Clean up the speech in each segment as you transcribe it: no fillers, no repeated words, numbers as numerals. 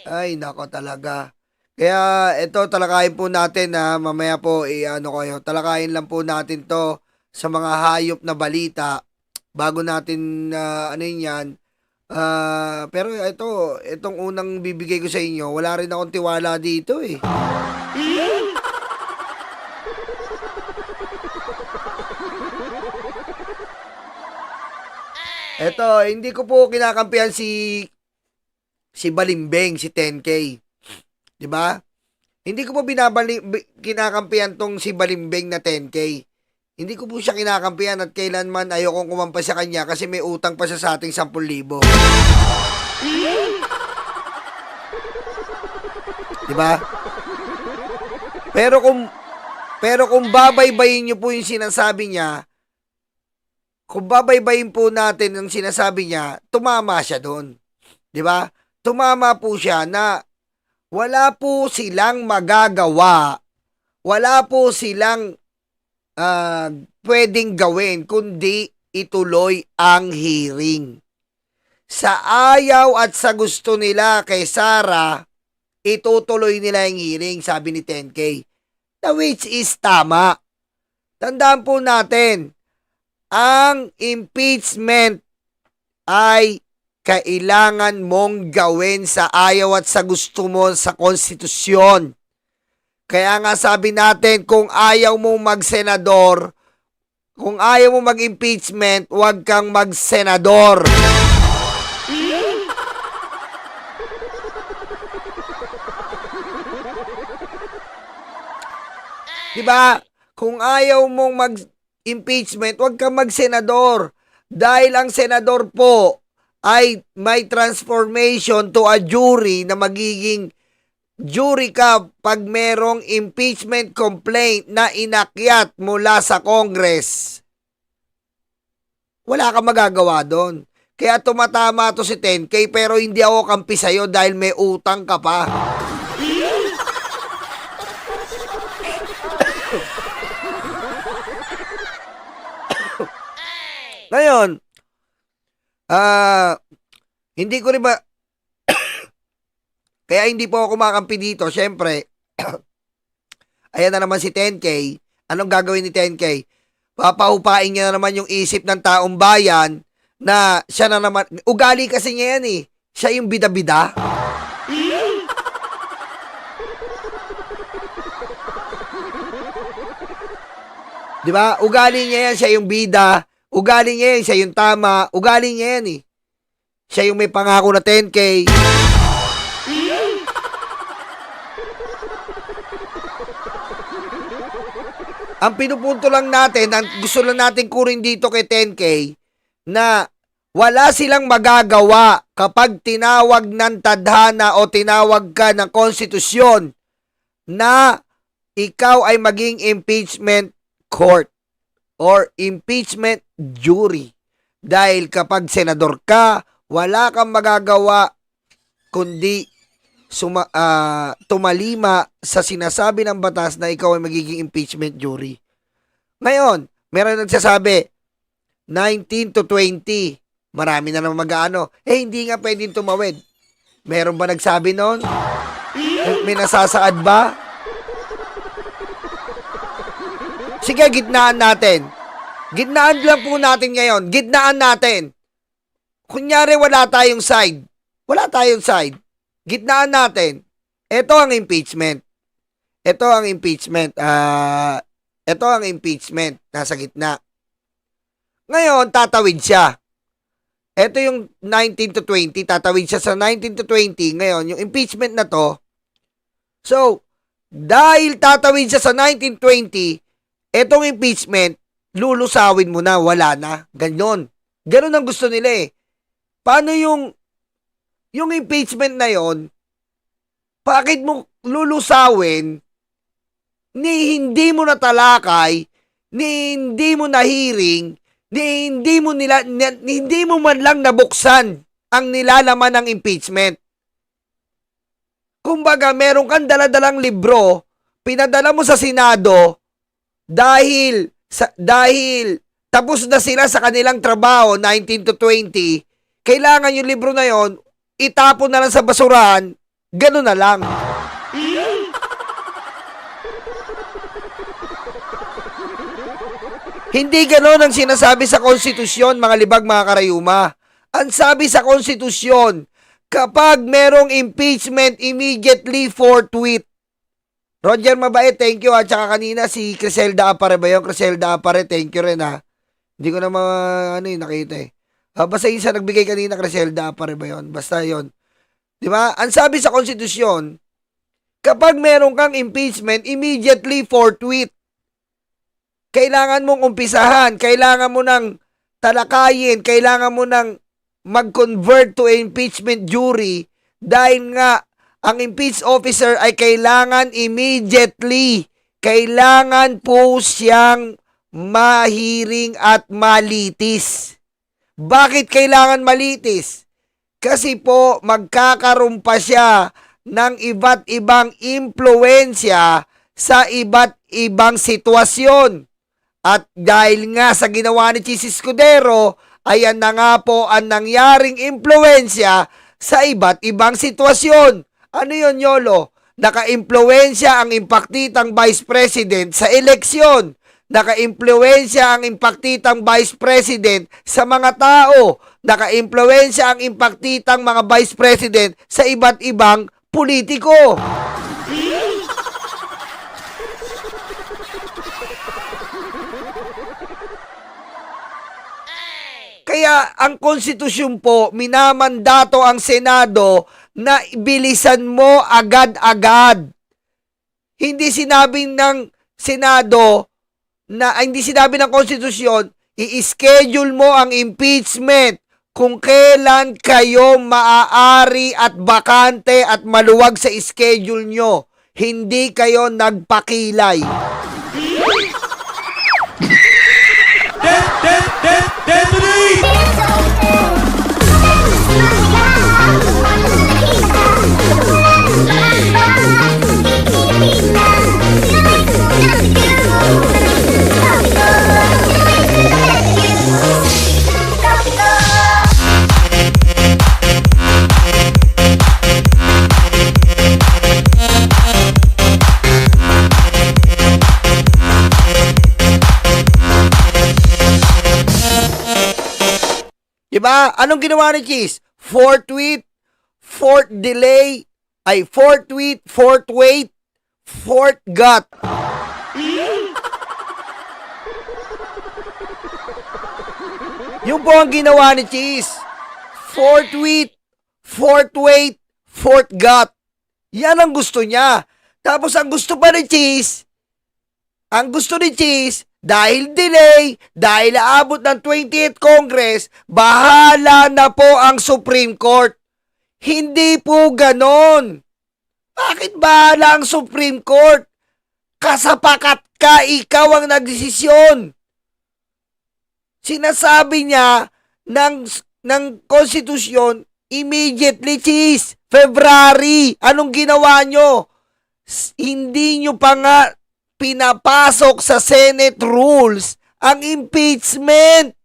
Ay, nako talaga. Kaya ito talakayin po natin na mamaya po ano kayo, talakayin lang po natin 'to sa mga hayop na balita bago natin ano yun yan. Pero itong unang bibigay ko sa inyo, wala rin akong tiwala dito eh. Ito, hindi ko po kinakampihan si Balimbeng, si 10K. 'Di ba? Hindi ko po kinakampihan tong si Balimbeng na 10K. Hindi ko po siya kinakampihan at kailanman ayokong kumampas sa kanya kasi may utang pa siya sa ating 10,000. 'Di ba? Pero kung babaybayin niyo po yung sinasabi niya, kung babaybayin po natin ang sinasabi niya, tumama siya doon. 'Di ba? Tumama po siya na wala po silang magagawa. Wala po silang pwedeng gawin kundi ituloy ang hearing. Sa ayaw at sa gusto nila kay Sara, itutuloy nila yung hearing, sabi ni 10K. Na which is tama. Tandaan po natin, ang impeachment ay kailangan mong gawin sa ayaw at sa gusto mo sa konstitusyon. Kaya nga sabi natin, kung ayaw mong magsenador, kung ayaw mong mag-impeachment, huwag kang magsenador. Diba? Kung ayaw mong mag-impeachment, huwag kang mag-senador. Dahil ang senador po ay may transformation to a jury na magiging jury ka pag merong impeachment complaint na inakyat mula sa Congress. Wala kang magagawa doon. Kaya tumatama to si 10K pero hindi ako kampi sa'yo dahil may utang ka pa. Ngayon, hindi ko rin ba kaya hindi po ako kumakampi dito. Siyempre, ayan na naman si 10K. Anong gagawin ni 10K? Papaupain niya na naman yung isip ng taong bayan na siya na naman. Ugali kasi niya yan eh. Siya yung bida-bida. Di ba? Ugali niya yan. Siya yung bida. Ugali niya yan. Siya yung tama. Ugali niya yan eh. Siya yung may pangako na 10K. Ang pinupunto lang natin, ang gusto lang natin kurin dito kay 10K, na wala silang magagawa kapag tinawag ng tadhana o tinawag ka ng konstitusyon na ikaw ay maging impeachment court or impeachment jury. Dahil kapag senador ka, wala kang magagawa kundi tumalima sa sinasabi ng batas na ikaw ay magiging impeachment jury. Ngayon, meron nagsasabi, 19 to 20, marami na naman mag-ano. Hindi nga pwedeng tumawid. Meron ba nagsabi noon? May nasasaad ba? Sige, gitnaan natin. Gitnaan lang po natin ngayon. Gitnaan natin. Kunyari wala tayong side. Wala tayong side. Gitnaan natin. Ito ang impeachment. Ito ang impeachment. Ito ang impeachment. Nasa gitna. Ngayon, tatawid siya. Ito yung 19 to 20. Tatawid siya sa 19 to 20. Ngayon, yung impeachment na to. So, dahil tatawid siya sa 1920, etong impeachment, lulusawin mo na. Wala na. Ganon. Ganon ang gusto nila eh. Paano yung impeachment na yon, bakit mo lulusawin ni hindi mo natalakay, ni hindi mo nahiring, ni hindi mo man lang nabuksan ang nilalaman ng impeachment. Kumbaga, meron kang daladalang libro, pinadala mo sa Senado dahil tapos na sila sa kanilang trabaho, 19 to 20, kailangan yung libro na yon itapon na lang sa basurahan Ganun na lang. Hindi ganon ang sinasabi sa konstitusyon, mga libag, mga karayuma. Ang sabi sa konstitusyon, kapag merong impeachment, immediately forthwith. Roger Mabait, thank you. At saka kanina si Criselda Apare ba yun? Criselda Apare, thank you rin ha. Hindi ko na nakita eh. Basta yung sa nagbigay kanina, Criselda Apare ba yun? Basta yun. Di ba? Ang sabi sa konstitusyon, kapag meron kang impeachment, immediately forthwith. Kailangan mong umpisahan, kailangan mo nang talakayin, kailangan mo nang mag-convert to impeachment jury dahil nga ang impeached officer ay kailangan immediately. Kailangan po siyang mahiring at malitis. Bakit kailangan malitis? Kasi po magkakaroon pa siya ng iba't ibang impluensya sa iba't ibang sitwasyon. At dahil nga sa ginawa ni Chis Escudero, ayan na nga po ang nangyaring impluensya sa iba't ibang sitwasyon. Ano yun, Yolo? Naka-impluensya ang impaktitang Vice President sa eleksyon. Naka-impluensya ang impaktitang Vice President sa mga tao. Naka-impluensya ang impaktitang mga Vice President sa iba't ibang politiko. Kaya ang konstitusyon po, minamandato ang Senado na bilisan mo agad-agad. Hindi sinabi ng Senado hindi sinabi ng konstitusyon, i-schedule mo ang impeachment kung kailan kayo maaari at bakante at maluwag sa schedule nyo. Hindi kayo nagpakilay. Diba? Anong ginawa ni Chis? Forthwith, fourth delay, forthwith, fourth wait, fourth gut. Yung po ang ginawa ni Chis. Forthwith, fourth wait, fourth gut. Yan ang gusto niya. Tapos ang gusto pa ni Chis, dahil delay, dahil aabot ng 20th Congress, bahala na po ang Supreme Court. Hindi po ganon. Bakit bahala ang Supreme Court? Kasapakat ka, ikaw ang nagdesisyon. Sinasabi niya ng konstitusyon, immediately, Chis, February. Anong ginawa nyo? Hindi nyo pa nga pinapasok sa Senate rules ang impeachment.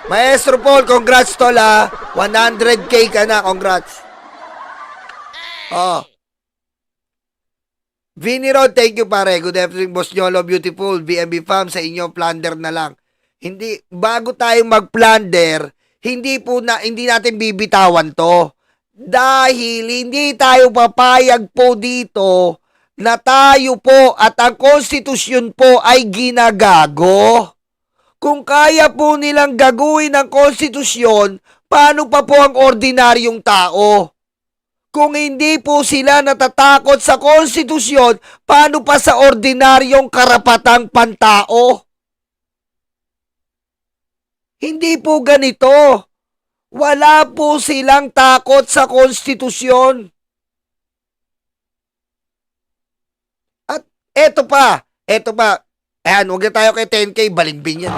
Maestro Paul, congrats tol ha. 100K ka na, congrats. Vinny Rod, thank you pare. Good afternoon, Boss Yolo, beautiful. BMB fam, sa inyo, plunder na lang. Hindi, bago tayo mag-plunder, hindi natin bibitawan to. Dahil hindi tayo papayag po dito na tayo po at ang konstitusyon po ay ginagago. Kung kaya po nilang gaguhin ang konstitusyon, paano pa po ang ordinaryong tao? Kung hindi po sila natatakot sa konstitusyon, paano pa sa ordinaryong karapatang pantao? Hindi po ganito. Wala po silang takot sa konstitusyon. At eto pa. Ayan, huwag na tayo kay 10K, balimbing yan.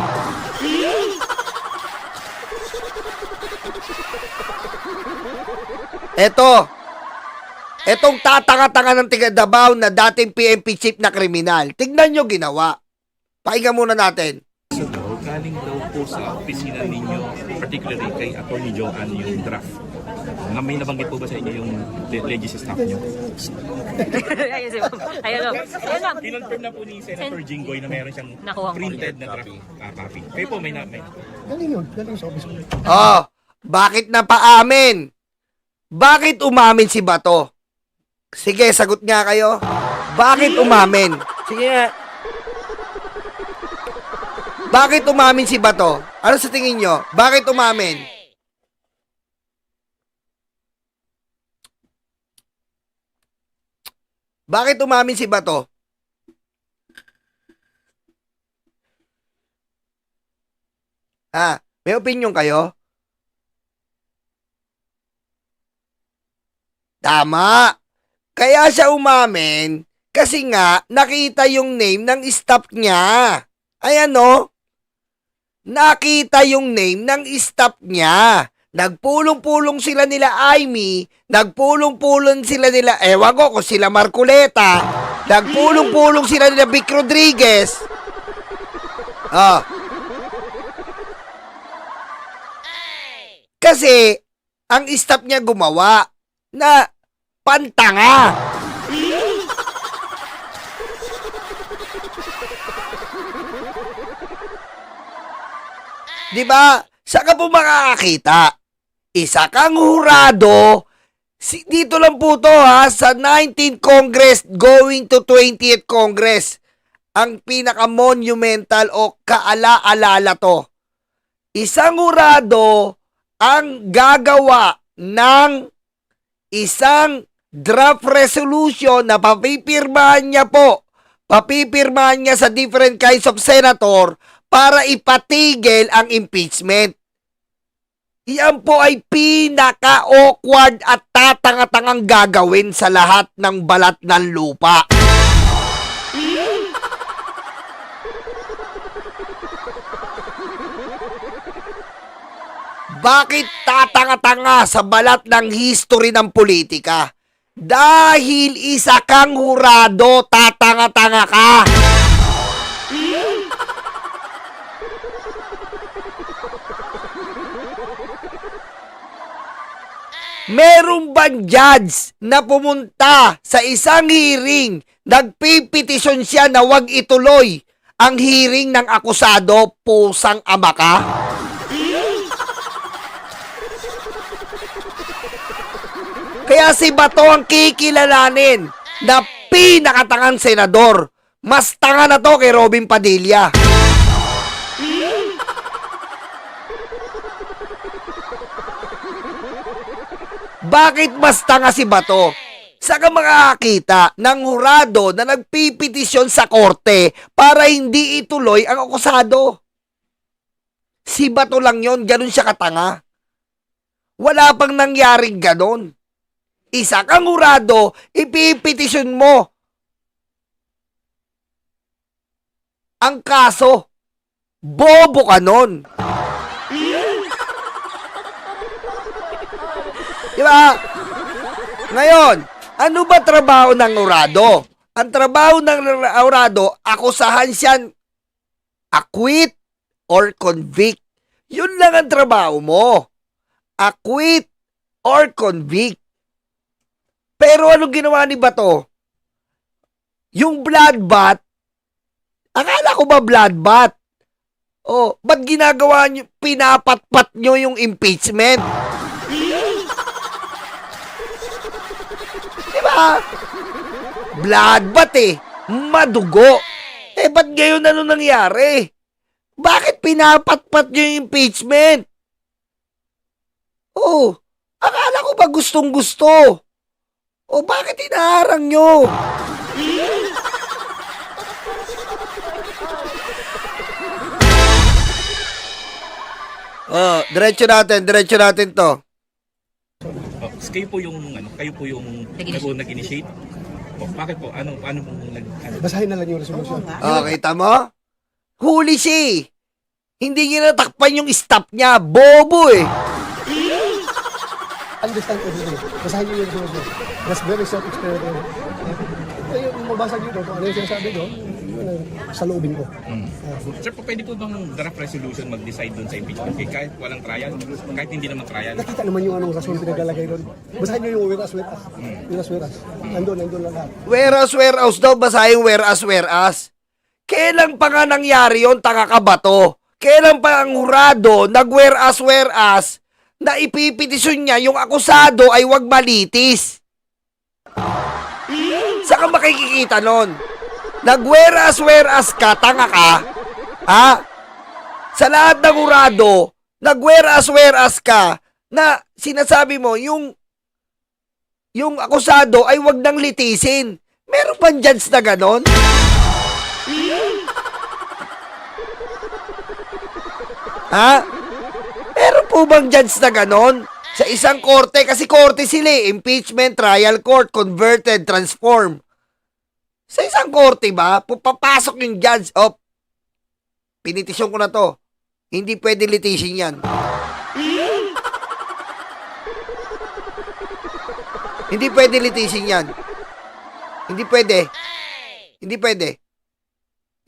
Etong tatanga-tanga ng tiga Davao na dating PNP chief na kriminal. Tignan nyo ginawa. Pakinggan muna natin. Galing daw po po sa opisina ninyo, particularly kay Attorney Joanne, yung draft? May nabanggit po ba sa inyo yung legis staff nyo? Ayun si ma'am. Ayun ma'am. Ayun ma'am. Kinonfirm na po ni Senator Jinggoy na meron siyang Nakuha ko. printed na draft copy. Kayo po may Galing yun. Galing sa office mo. Oh, bakit napaamin? Bakit umamin si Bato? Sige, sagot nga kayo. Bakit umamin? Sige nga. Bakit umamin si Bato? Ano sa tingin nyo? Bakit umamin? Bakit umamin si Bato? May opinion kayo? Tama. Kaya siya umamin kasi nga nakita yung name ng staff niya. Ayan no? Nakita yung name ng staff niya. Nagpulong-pulong sila nila Amy, nagpulong-pulong sila nila, ewan ko kung sila Marcoleta, nagpulong-pulong sila nila Vic Rodriguez. Kasi, ang staff niya gumawa na pantanga. Diba? Saan ka po makakakita? Isa kang hurado. Dito lang po to sa 19th Congress going to 20th Congress. Ang pinaka-monumental o kaala-alala to. Isang hurado ang gagawa ng isang draft resolution na papipirmahan niya po. Papipirmahan niya sa different kinds of senator para ipatigil ang impeachment. Iyan po ay pinaka-awkward at tatanga-tangang gagawin sa lahat ng balat ng lupa. Bakit tatanga-tanga sa balat ng history ng politika? Dahil isa kang hurado, tatanga-tanga ka. Meron bang judge na pumunta sa isang hearing, nagpipetisyon siya na wag ituloy ang hearing ng akusado, pusang ama ka? Kaya si Bato ang kikilalanin na pinakatangang senador. Mas tanga na to kay Robin Padilla. Bakit mas tanga si Bato? Saan ka makakakita ng hurado na nagpipetisyon sa korte para hindi ituloy ang akusado? Si Bato lang yon, ganun siya katanga. Wala pang nangyaring ganon. Isa kang hurado, ipipetisyon mo. Ang kaso, bobo ka nun. Diba? Ngayon, ano ba trabaho ng hurado? Ang trabaho ng hurado, akusahan siya, acquit or convict. Yun lang ang trabaho mo. Acquit or convict. Pero anong ginawa ni Bato? Yung bloodbath, akala ko ba bloodbath? Oh, ba't ginagawa nyo, pinapatpat nyo yung impeachment? Diba? Bloodbath madugo. Ba't ngayon ano nangyari? Bakit pinapatpat nyo yung impeachment? Oh, akala ko ba gustong gusto? O bakit inaharang nyo? Diretso natin to. Kayo po yung nag-initiate? Bakit po? Ano pong Basahin na lang yung resolution. Kita mo? Huli siya. Hindi niya natakpan yung staff niya. Bobo Understand everything. Basahin niyo yung resolution. That's very self-explanatory. Yung mabasa niyo doon, kung ano yung sinasabi doon, sa loobin ko. Sir, pwede po bang draft resolution mag-decide doon sa impeachment case kahit walang trial? Kahit hindi naman trial? Nakita naman yung anong rason pinaglalagay doon. Basahin niyo yung whereas. Whereas. Nandun lang lahat. Whereas daw, basahin whereas. Kailan pa nga nangyari yon, tanga ka ba to? Kailan pa ang hurado nag-whereas na ipipetisyon niya yung akusado ay wag malitis? Saan ka makikikita nun? Nag-whereas ka, tanga ka? Ha? Sa lahat ng hurado, nag-whereas ka na sinasabi mo yung akusado ay wag nang litisin. Meron bang judge na ganon? Ha? Meron po bang judge na ganon? Sa isang korte, kasi korte sila eh. Impeachment, trial court, converted, transform. Sa isang korte ba, papasok yung judge, pinitisyon ko na to. Hindi pwede litigation yan. Hindi pwede litigation yan. Hindi pwede. Hindi pwede.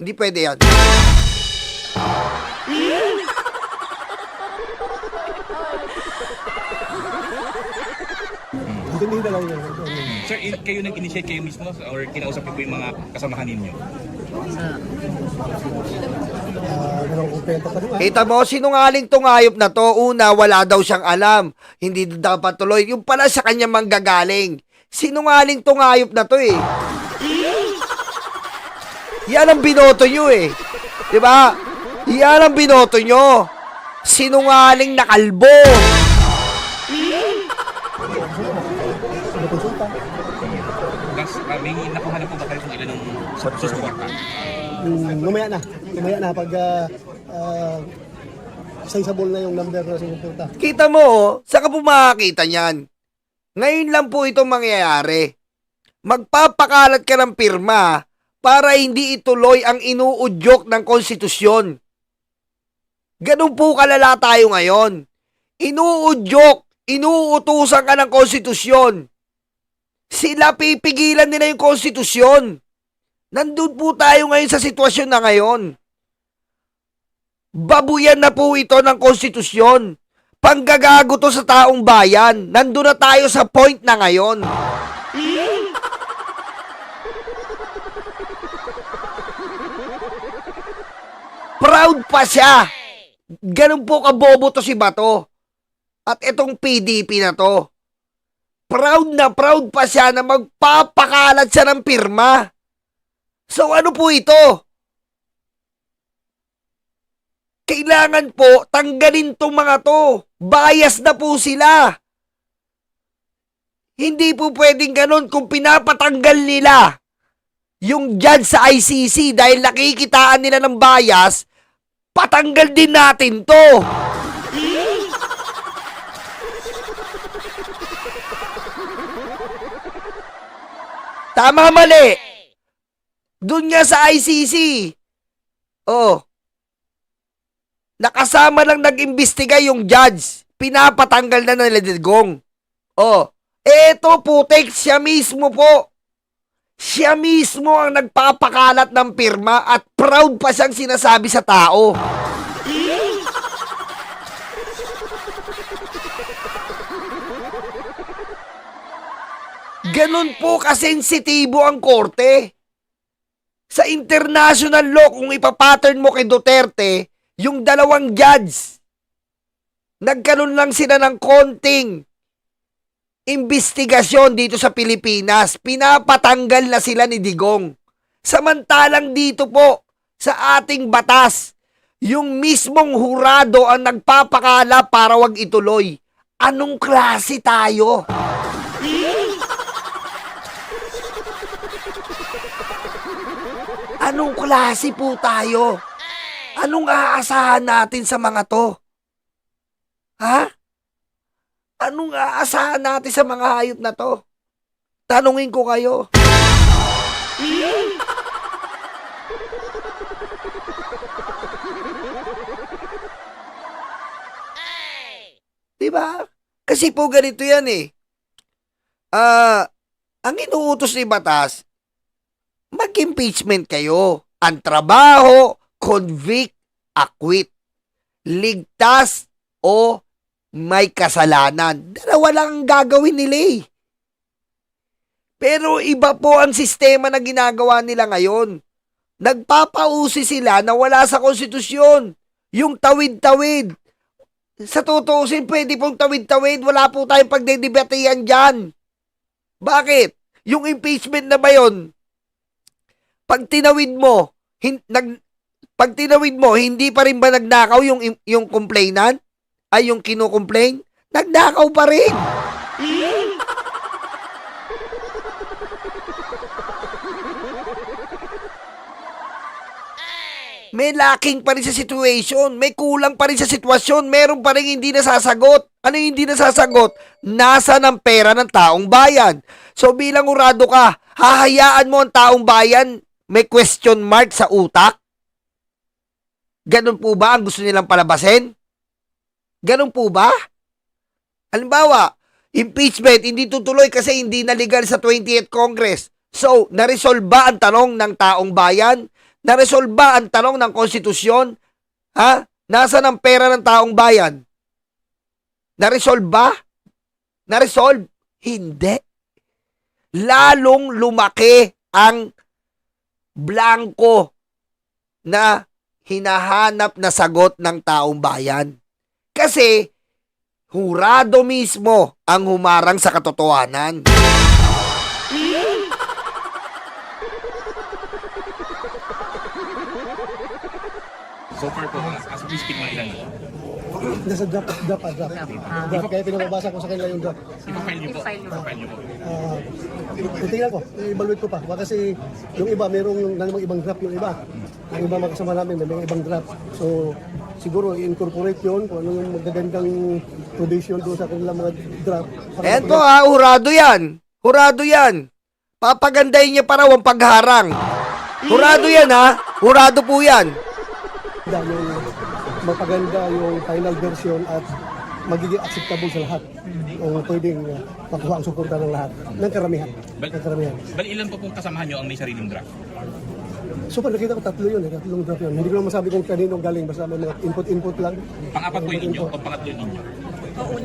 Hindi pwede yan. Hindi na lang yun. Sir, kayo nag-initiate kayo mismo or kinausap niyo po yung mga kasamahan ninyo? Kita mo, sinungaling tong hayop na to. Una, wala daw siyang alam. Hindi dapat tuloy. Yung pala sa kanya manggagaling. Sinungaling tong hayop na to eh. Yan ang binoto nyo eh. Diba? Yan ang binoto nyo. Sinungaling na kalbo. Plus, may nakuha na po ba kayo kung ilan ng susuporta? Mamaya na pag sizable na yung number na sinupunta. Kita mo, saan ka po makakita niyan? Ngayon lang po ito mangyayari. Magpapakalat ka ng pirma para hindi ituloy ang inuudyok ng konstitusyon. Ganun po kalala tayo ngayon. Inuudyok, inuutusan ka ng konstitusyon. Sila pipigilan nila yung konstitusyon. Nandun po tayo ngayon sa sitwasyon na ngayon. Babuyan na po ito ng konstitusyon. Panggagago to sa taong bayan. Nandun na tayo sa point na ngayon. Proud pa siya. Ganun po kabobo to si Bato. At itong PDP na to. Proud na proud pa siya na magpapakalat siya ng pirma. So ano po ito? Kailangan po tanggalin tong mga to. Bias na po sila. Hindi po pwedeng ganun kung pinapatanggal nila yung judge sa ICC dahil nakikitaan nila ng bias, patanggal din natin to. Tama mali. Doon nga sa ICC. Oh. Nakasama lang nag-imbestiga yung judge. Pinapatanggal na nila Digong. Oh. Eto putik, siya mismo po. Siya mismo ang nagpapakalat ng pirma at proud pa siyang sinasabi sa tao. Ganun po kasensitibo ang korte. Sa international law, kung ipapattern mo kay Duterte, yung dalawang judge, nagkaroon lang sila ng konting investigasyon dito sa Pilipinas. Pinapatanggal na sila ni Digong. Samantalang dito po, sa ating batas, yung mismong hurado ang nagpapakala para wag ituloy. Anong klase tayo? Anong klase po tayo? Anong aasahan natin sa mga to? Ha? Anong aasahan natin sa mga hayop na to? Tanungin ko kayo. Diba? Kasi po ganito yan eh. Ang inuutos ni batas, mag-impeachment kayo. Ang trabaho, convict, acquit. Ligtas o may kasalanan. Dalawa lang ang gagawin nila eh. Pero iba po ang sistema na ginagawa nila ngayon. Nagpapausi sila na wala sa konstitusyon. Yung tawid-tawid. Sa tutuusin, pwede pong tawid-tawid. Wala po tayong pagdedebatehan dyan. Bakit? Yung impeachment na ba yun? Pag tinawid mo, hindi pa rin ba nagnakaw yung complainant? Ay, yung kinukomplain? Nagnakaw pa rin. May lacking pa rin sa situation. May kulang pa rin sa sitwasyon. Meron pa rin hindi nasasagot. Ano yung hindi nasasagot? Nasa ng pera ng taong bayan. So bilang urado ka, hahayaan mo ang taong bayan may question mark sa utak? Ganun po ba ang gusto nilang palabasin? Ganun po ba? Halimbawa, impeachment hindi tutuloy kasi hindi na legal sa 20th Congress. So, naresolve ba ang tanong ng taong bayan? Naresolve ba ang tanong ng konstitusyon? Ha? Nasaan ang pera ng taong bayan? Naresolve ba? Naresolve? Hindi. Lalong lumaki ang blanco na hinahanap na sagot ng taong bayan. Kasi, hurado mismo ang humarang sa katotohanan. So far po, as we speak, mga ilan na? Nasa draft. Kaya pinababasa ko sa kanila yung draft. Ipa-file niyo po. I-file niyo po. Ipa-file niyo po. Titingnan ko, i-evaluate ko pa. Baka kasi yung iba, merong namang ibang draft yung iba. Ang iba makasama namin, may ibang draft. So, siguro i-incorporate yun kung ano yung magagandang provision doon sa kanilang mga draft. Eto ha, hurado yan. Hurado yan. Papagandahin niya para ang pagharang. Hurado yan ha. Hurado po yan. Yung mapaganda yung final version at magiging acceptable sa lahat. O pwedeng makuha ang suporta ng lahat. Ng karamihan. Bali, ilan po pong kasamahan niyo ang may sariling draft? So pag nakita ko tatlo yun, tatlong draft yun. Hindi ko naman masabi kung kaninong galing, basta may mga input lang. Pang-apat po yung inyo o pangatlo yung inyo?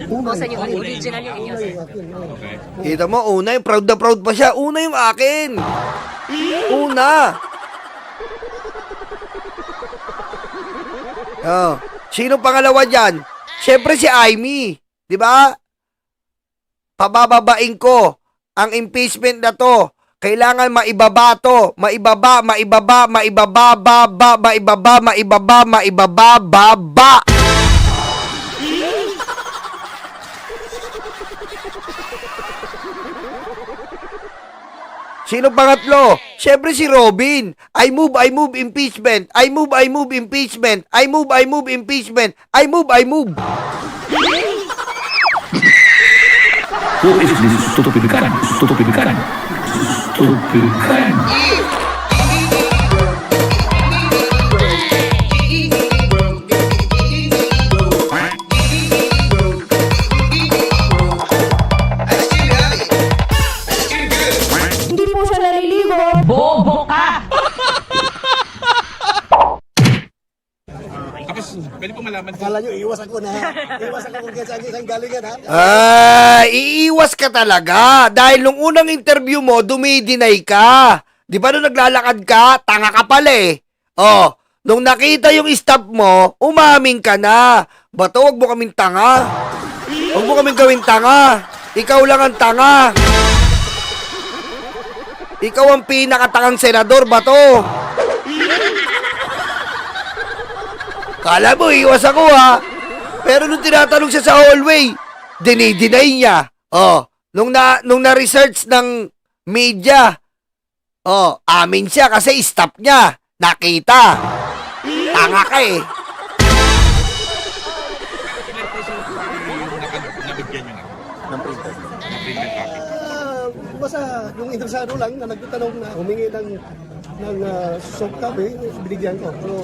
Una, Sa inyo, original yung inyo, sir. Okay. Kita mo, una yung proud na proud pa siya. Una yung akin. Una. Oh, sino pangalawa dyan? Siyempre si Amy. Di ba? Pabababain ko ang impeachment na to. Kailangan maibaba to. Maibaba. Sino pangatlo? Siyempre si Robin. I move impeachment. I move impeachment. I move impeachment. I move. Who is this stupid guy? Stupid guy. Stupid guy. Hindi po siya naliligo. Bobo ka! Tapos, pwede po malaman po. Kala nyo, iiwas ako na. Iiwas ako kung saan galing yan, ha? Iiwas ka talaga. Dahil nung unang interview mo, dumidinay ka. Di ba nung naglalakad ka, tanga ka pala eh. Oh, nung nakita yung staff mo, umamin ka na. Bato, wag mo kaming tanga. Wag mo kaming gawing tanga. Ikaw lang ang tanga. Ikaw ang pinakatangang senador, Bato. Kala mo, iwas ako ha. Pero nung tinatanong siya sa hallway, dinideny niya. Oh, nung na-research ng media, oh, amin siya kasi stop niya. Nakita. Tanga ka eh. Ilan po so far yung nabigyan nyo na? Ng printed copy. Basta yung interesado lang na nagtatanong na humingi ng soft copy, binigyan ko. Pero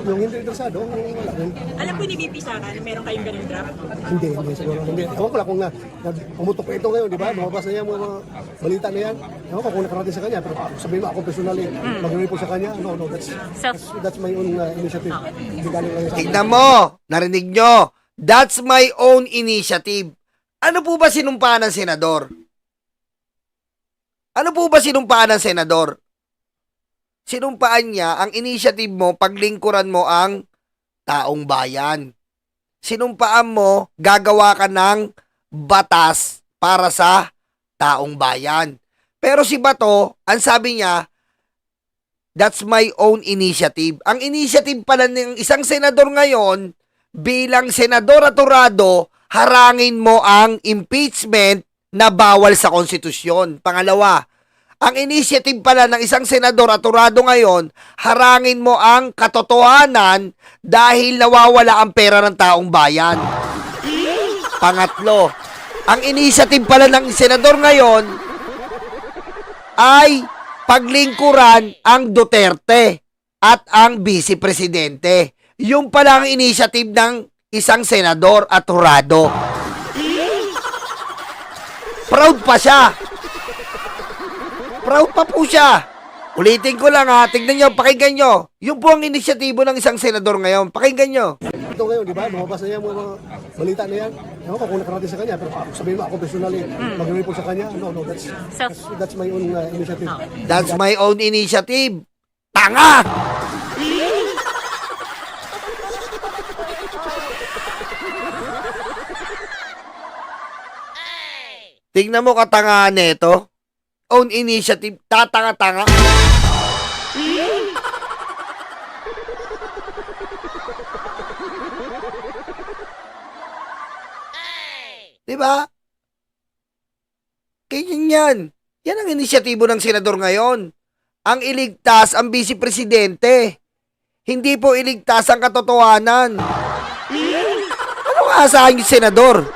yung hindi interesado, wala rin. Alam ko ni VP Sara na meron kayong ganung draft. Hindi siguro. Hindi. Ewan ko lang kung pumutok pa ito ngayon, di ba? Lumabas na yan mga balita na yan. Ewan ko kung nakarating sa kanya, pero sabihin mo ako personally, mag-report sa kanya, no, that's my own initiative. Hindi galing lang sa akin. Tignan mo, narinig nyo. That's my own initiative. Ano po ba sinumpaan ng senador? Ano po ba sinumpaan ng senador? Sinumpaan niya, ang initiative mo, paglingkuran mo ang taong bayan. Sinumpaan mo, gagawa ka ng batas para sa taong bayan. Pero si Bato, ang sabi niya, that's my own initiative. Ang initiative pala ng isang senador ngayon, bilang senador aturado, harangin mo ang impeachment na bawal sa konstitusyon. Pangalawa, ang initiative pala ng isang senador aturado ngayon, harangin mo ang katotohanan dahil nawawala ang pera ng taong bayan. Pangatlo, ang initiative pala ng senador ngayon ay paglingkuran ang Duterte at ang vice presidente. Yung pala ang initiative ng isang senador aturado. Proud pa siya. Proud pa po siya. Ulitin ko lang ha, tignan nyo, pakinggan nyo. Yung po ang inisyatibo ng isang senador ngayon. Pakinggan nyo. Ito ngayon, di ba? Lumabas na yan mga balita na yan. Ewan ko kung nakarating sa kanya, pero sabihin mo ako personally, mag-report sa kanya, no, that's my own initiative. That's my own initiative. Tanga! Tingnan mo katangahan nito. Own initiative, tatanga-tanga. Diba? Ganyan yan. Yan ang inisyatibo ng senador ngayon. Ang iligtas ang vice presidente. Hindi po iligtas ang katotohanan. Ano nga asahan yung senador?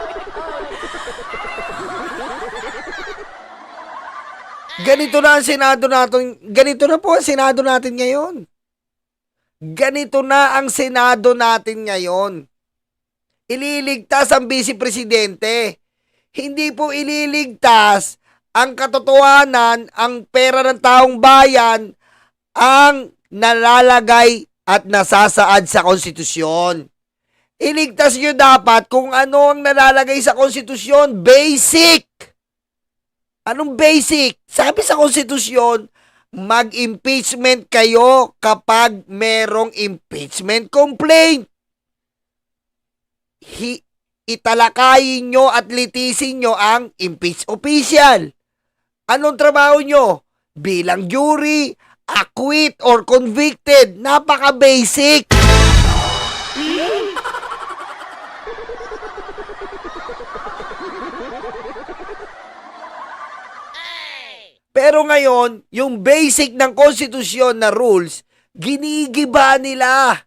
Ganito na ang Senado natin. Ganito na po ang Senado natin ngayon. Ganito na ang Senado natin ngayon. Ililigtas ang vice presidente. Hindi po ililigtas ang katotohanan, ang pera ng taong bayan, ang nalalagay at nasasaad sa konstitusyon. Iligtas nyo dapat kung ano ang nalalagay sa konstitusyon. Basic! Anong basic? Sabi sa konstitusyon, mag-impeachment kayo kapag merong impeachment complaint. Italakayin nyo at litisin nyo ang impeach official. Anong trabaho nyo? Bilang jury, acquit or convicted. Napaka-basic. Pero ngayon, yung basic ng konstitusyon na rules, ginigiba nila.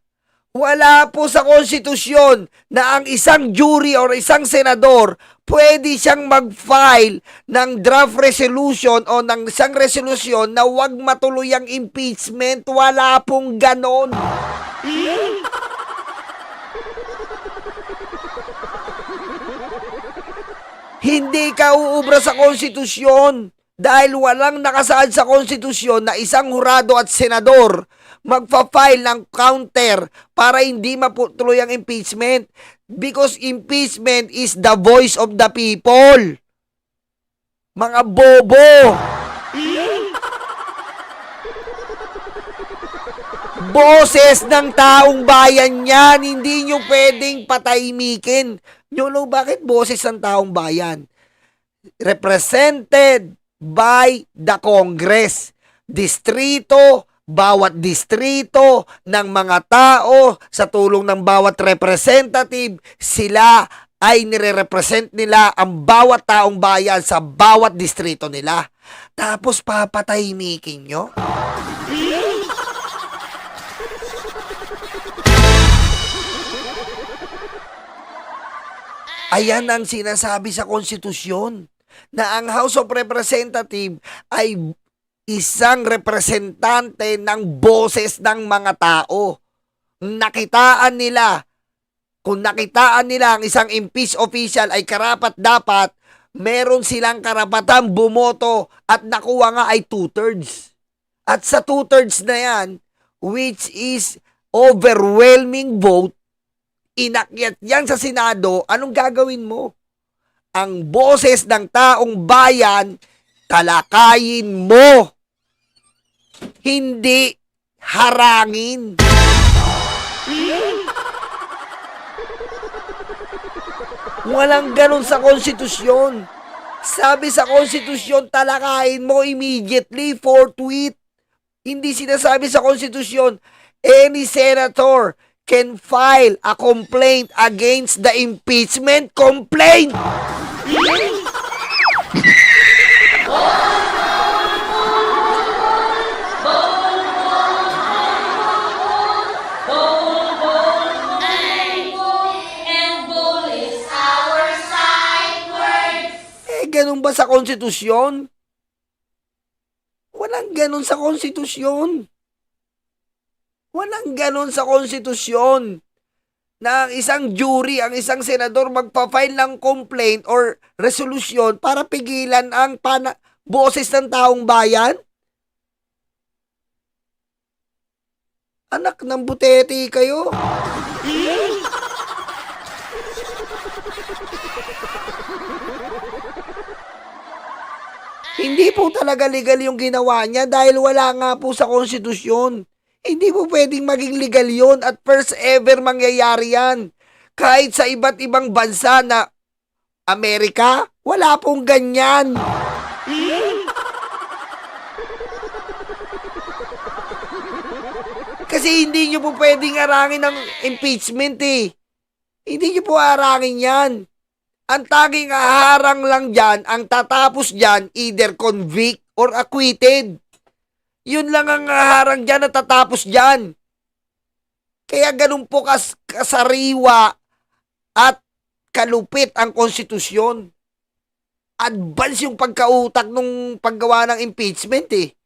Wala po sa konstitusyon na ang isang jury or isang senador pwede siyang mag-file ng draft resolution o ng isang resolusyon na wag matuloy ang impeachment. Wala pong ganon. Hindi ka uubra sa konstitusyon. Dahil walang nakasaad sa konstitusyon na isang hurado at senador magpa-file ng counter para hindi matuloy ang impeachment. Because impeachment is the voice of the people. Mga bobo! Boses ng taong bayan yan. Hindi nyo pwedeng patahimikin. Nyo know bakit boses ng taong bayan? Represented by the Congress. Distrito, bawat distrito ng mga tao sa tulong ng bawat representative, sila ay nire-represent nila ang bawat taong bayan sa bawat distrito nila. Tapos papatahimikin nyo? Ayan ang sinasabi sa konstitusyon na ang House of Representative ay isang representante ng boses ng mga tao. Nakitaan nila, kung nakitaan nila ang isang impeach official ay karapat-dapat, meron silang karapatang bumoto at nakuha nga ay 2/3. At sa 2/3 na yan, which is overwhelming vote, inakyat yan sa Senado, anong gagawin mo? Ang boses ng taong bayan, talakayin mo. Hindi harangin. Walang ganun sa konstitusyon. Sabi sa konstitusyon, talakayin mo immediately, forthwith. Hindi sinasabi sa konstitusyon, any senator can file a complaint against the impeachment complaint. Ganun ba sa konstitusyon? Walang ganun sa konstitusyon. Walang ganun sa konstitusyon na ang isang jury, ang isang senador magpa-file ng complaint or resolution para pigilan ang boses ng taong bayan? Anak ng butete kayo. Hindi po talaga legal yung ginawa niya dahil wala nga po sa konstitusyon. Hindi po pwedeng maging legal yun at first ever mangyayari yan. Kahit sa iba't ibang bansa na Amerika, wala pong ganyan. Kasi hindi nyo po pwedeng arangin ng impeachment eh. Hindi nyo po arangin yan. Ang tanging haharang lang dyan, ang tatapos dyan, either convict or acquitted. Yun lang ang haharang dyan at tatapos dyan. Kaya ganun po kasariwa at kalupit ang konstitusyon. Advance yung pagkautak nung paggawa ng impeachment eh.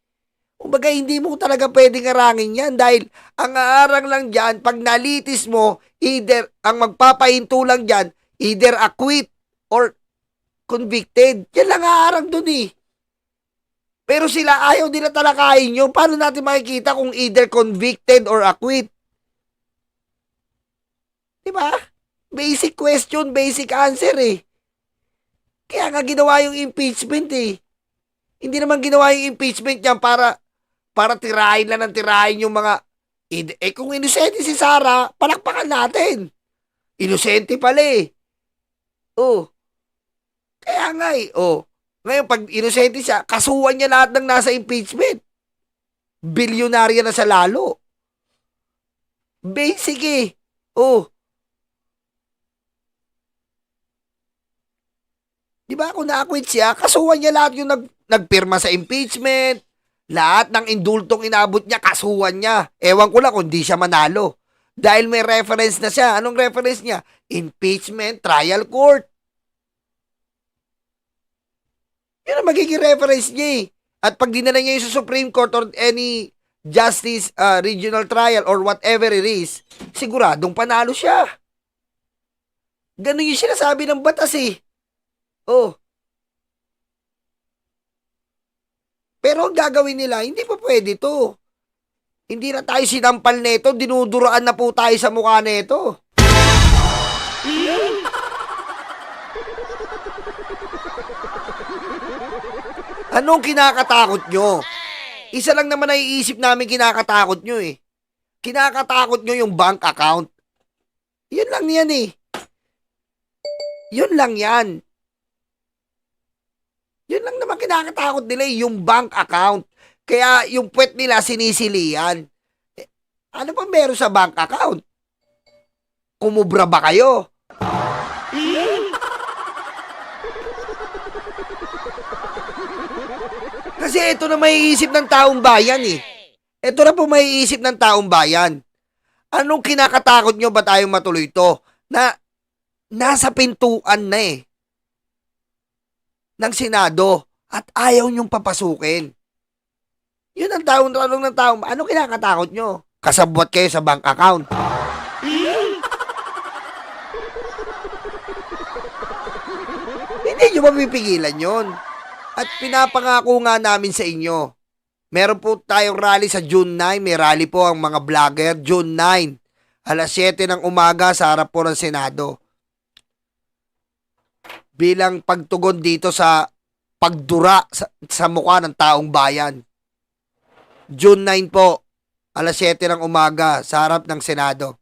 Kumbaga, hindi mo talaga pwedeng arangin yan dahil ang haharang lang dyan, pag nalitis mo, either, ang magpapahinto lang dyan, either acquit or convicted. Yan lang haharang dun eh. Pero sila ayaw nila talakayin yun. Paano natin makikita kung either convicted or acquit? Diba? Basic question, basic answer eh. Kaya nga ginawa yung impeachment eh. Hindi naman ginawa yung impeachment yan para tirahin lang ng tirahin yung mga... kung inosente si Sara, palakpakan natin. Inosente pala eh. Oh. Kaya nga eh. Oh. Ngayon, pag inosente siya, kasuhan niya lahat ng nasa impeachment. Bilyonarya na sa lalo. Basic eh. Oh. Diba kung na-acquit siya, kasuhan niya lahat yung nagpirma sa impeachment, lahat ng indultong inabot niya, kasuhan niya. Ewan ko lang kung di siya manalo. Dahil may reference na siya. Anong reference niya? Impeachment Trial Court. Yun ang magiging reference niya eh. At pag dinala niya yung sa Supreme Court or any justice, regional trial or whatever it is, siguradong panalo siya. Ganun yung sinasabi ng batas eh. Oh. Pero ang gagawin nila, hindi pa pwede to. Hindi na tayo sinampal neto, dinuduraan na po tayo sa mukha neto. Anong kinakatakot nyo? Isa lang naman naiisip namin kinakatakot nyo eh. Kinakatakot nyo yung bank account. Yun lang yan eh. Yun lang yan. Yun lang naman kinakatakot nila eh, yung bank account. Kaya yung puwet nila sinisilian. Ano pa meron sa bank account? Kumubra ba kayo? Kasi ito na maiisip ng taong bayan eh. Ito na po maiisip ng taong bayan. Anong kinakatakot nyo ba tayong matuloy to? Na nasa pintuan na eh. Ng Senado at ayaw nyong papasukin. Yun ang tanong ng tao. Ano kinakatakot nyo? Kasabwat kayo sa bank account. Hindi nyo mapipigilan yun. At pinapangako nga namin sa inyo. Meron po tayong rally sa June 9. May rally po ang mga vlogger. June 9. Alas 7 ng umaga sa harap po ng Senado. Bilang pagtugon dito sa pagdura sa mukha ng taong bayan. June 9 po. Alas 7 ng umaga sa harap ng Senado.